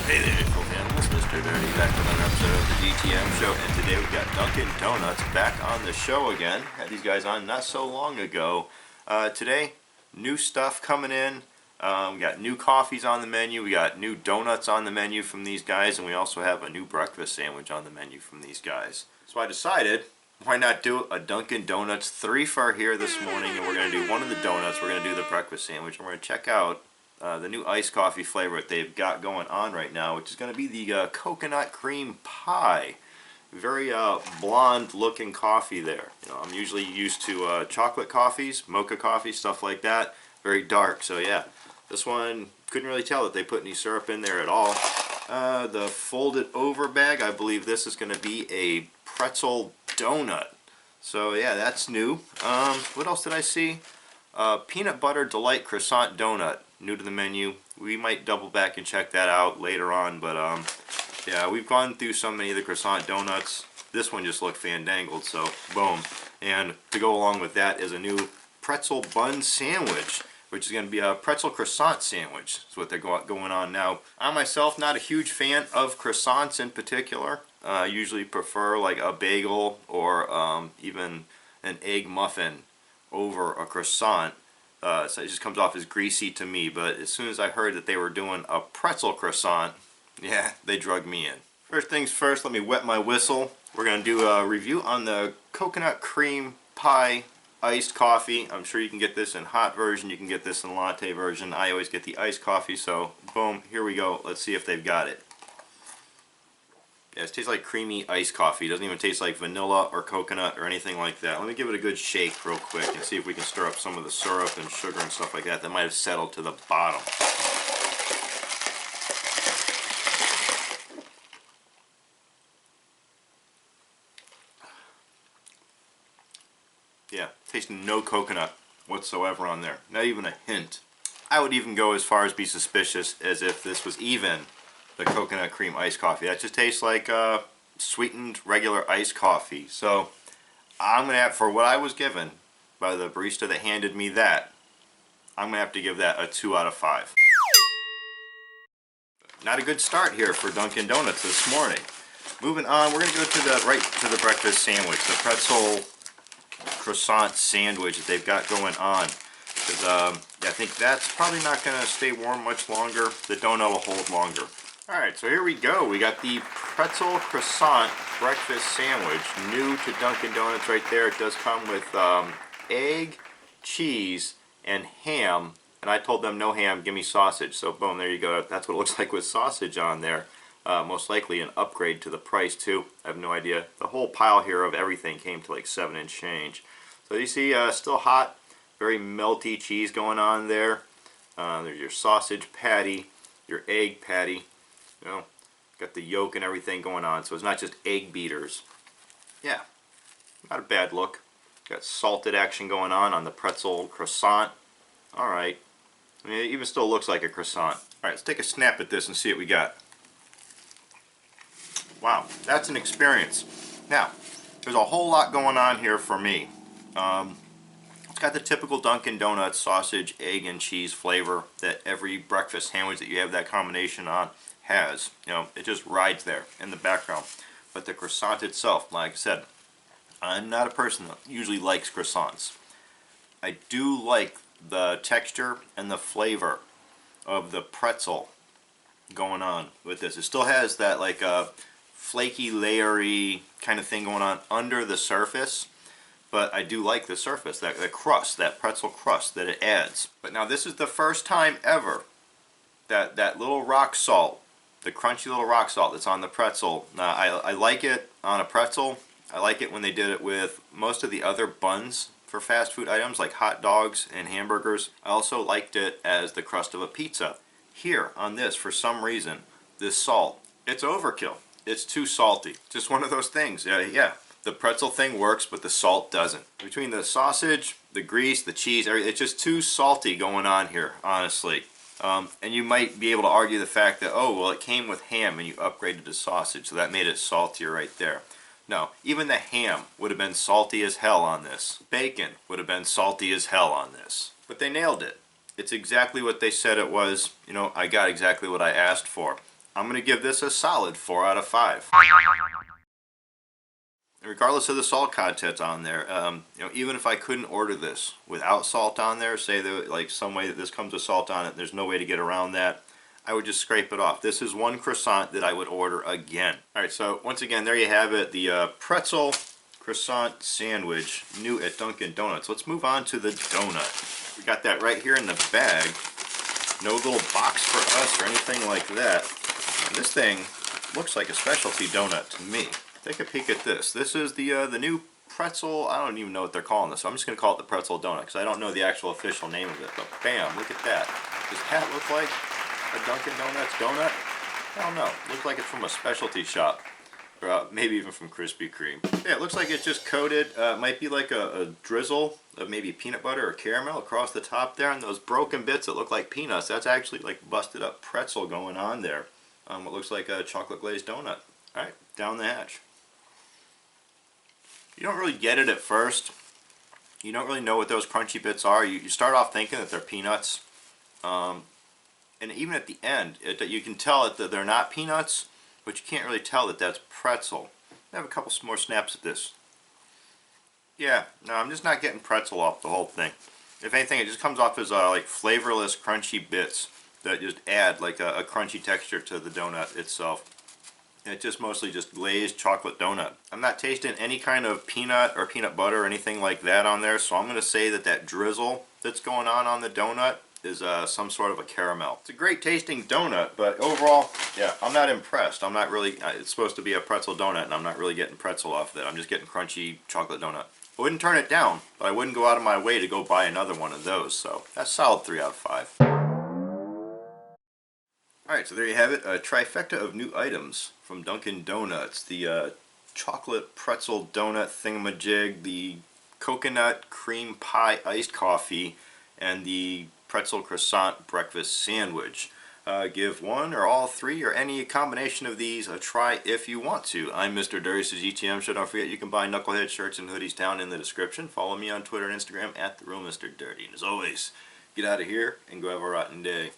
Hey there, folk animals, Mr. Dirty back with another episode of the GTM show, and today we've got Dunkin' Donuts back on the show again. Had these guys on not so long ago. Today, new stuff coming in. We got new coffees on the menu, we got new donuts on the menu from these guys, and we also have a new breakfast sandwich on the menu from these guys. So I decided, why not do a Dunkin' Donuts 3 for here this morning, and we're going to do one of the donuts, we're going to do the breakfast sandwich, and we're going to check out the new iced coffee flavor that they've got going on right now, which is going to be the coconut cream pie. Very blonde looking coffee there. You know, I'm usually used to chocolate coffees, mocha coffee, stuff like that. Very dark, so yeah. This one, couldn't really tell that they put any syrup in there at all. The folded over bag, I believe this is going to be a pretzel donut. So yeah, that's new. What else did I see? Peanut butter delight croissant donut. New to the menu. We might double back and check that out later on, but yeah, we've gone through so many of the croissant donuts. This one just looked fandangled, so boom. And to go along with that is a new pretzel bun sandwich, which is going to be a pretzel croissant sandwich. That's what they're going on now. I myself, not a huge fan of croissants in particular. I usually prefer like a bagel or even an egg muffin over a croissant. So it just comes off as greasy to me, but as soon as I heard that they were doing a pretzel croissant, yeah, they drugged me in. First things first, let me wet my whistle. We're going to do a review on the coconut cream pie iced coffee. I'm sure you can get this in hot version, you can get this in latte version. I always get the iced coffee, so boom, here we go. Let's see if they've got it. Yeah, it tastes like creamy iced coffee. It doesn't even taste like vanilla or coconut or anything like that. Let me give it a good shake real quick and see if we can stir up some of the syrup and sugar and stuff like that might have settled to the bottom. Yeah, tasting no coconut whatsoever on there. Not even a hint. I would even go as far as be suspicious as if this was even the coconut cream iced coffee. That just tastes like sweetened regular iced coffee. So I'm gonna have, for what I was given by the barista that handed me that, I'm gonna have to give that a 2 out of 5. Not a good start here for Dunkin' Donuts this morning. Moving on, we're gonna go to the breakfast sandwich, the pretzel croissant sandwich that they've got going on. Because I think that's probably not gonna stay warm much longer. The donut will hold longer. Alright, so here we go. We got the pretzel croissant breakfast sandwich. New to Dunkin' Donuts right there. It does come with egg, cheese, and ham. And I told them no ham, give me sausage. So boom, there you go. That's what it looks like with sausage on there. Most likely an upgrade to the price too. I have no idea. The whole pile here of everything came to like 7 and change. So you see still hot, very melty cheese going on there. There's your sausage patty, your egg patty. You know, got the yolk and everything going on, so it's not just egg beaters. Yeah, not a bad look. Got salted action going on the pretzel croissant. Alright, I mean, it even still looks like a croissant. Alright, let's take a snap at this and see what we got. Wow, that's an experience. Now, there's a whole lot going on here for me. It's got the typical Dunkin' Donuts sausage, egg, and cheese flavor that every breakfast sandwich that you have that combination on has. You know, it just rides there in the background. But the croissant itself, like I said, I'm not a person that usually likes croissants. I do like the texture and the flavor of the pretzel going on with this. It still has that like a flaky, layery kind of thing going on under the surface. But I do like the surface, that crust, that pretzel crust that it adds. But now this is the first time ever that that little rock salt, the crunchy little rock salt that's on the pretzel. Now I like it on a pretzel. I like it when they did it with most of the other buns for fast food items like hot dogs and hamburgers. I also liked it as the crust of a pizza. Here on this, for some reason, this salt, it's overkill. It's too salty. Just one of those things. Yeah. The pretzel thing works, but the salt doesn't. Between the sausage, the grease, the cheese, it's just too salty going on here, honestly. And you might be able to argue the fact that, oh, well, it came with ham and you upgraded to sausage, so that made it saltier right there. No, even the ham would have been salty as hell on this. Bacon would have been salty as hell on this. But they nailed it. It's exactly what they said it was. You know, I got exactly what I asked for. I'm going to give this a solid 4 out of 5. Regardless of the salt content on there, even if I couldn't order this without salt on there, say that like some way that this comes with salt on it, there's no way to get around that, I would just scrape it off. This is one croissant that I would order again. Alright, so once again, there you have it, the Pretzel Croissant sandwich, new at Dunkin' Donuts. Let's move on to the donut. We got that right here in the bag. No little box for us or anything like that. And this thing looks like a specialty donut to me. Take a peek at this. This is the new pretzel. I don't even know what they're calling this. So I'm just going to call it the pretzel donut because I don't know the actual official name of it. But bam, look at that. Does that look like a Dunkin' Donuts donut? I don't know. Looks like it's from a specialty shop. Or maybe even from Krispy Kreme. Yeah, it looks like it's just coated. It might be like a drizzle of maybe peanut butter or caramel across the top there. And those broken bits that look like peanuts, that's actually like busted up pretzel going on there. What looks like a chocolate glazed donut. Alright, down the hatch. You don't really get it at first. You don't really know what those crunchy bits are. You start off thinking that they're peanuts. And even at the end, you can tell that they're not peanuts, but you can't really tell that that's pretzel. I have a couple more snaps at this. Yeah, no, I'm just not getting pretzel off the whole thing. If anything, it just comes off as like flavorless, crunchy bits that just add like a crunchy texture to the donut itself. It's just mostly just glazed chocolate donut. I'm not tasting any kind of peanut or peanut butter or anything like that on there, so I'm going to say that that drizzle that's going on the donut is some sort of a caramel. It's a great tasting donut, but overall, yeah, I'm not impressed. I'm not really, it's supposed to be a pretzel donut, and I'm not really getting pretzel off of it. I'm just getting crunchy chocolate donut. I wouldn't turn it down, but I wouldn't go out of my way to go buy another one of those, so that's solid 3 out of 5. Alright, so there you have it, a trifecta of new items from Dunkin' Donuts. The chocolate pretzel donut thingamajig, the coconut cream pie iced coffee, and the pretzel croissant breakfast sandwich. Give one or all three or any combination of these a try if you want to. I'm Mr. Dirty, this is GTM Show. Don't forget you can buy Knucklehead shirts and hoodies down in the description. Follow me on Twitter and Instagram at TheRealMrDirty. And as always, get out of here and go have a rotten day.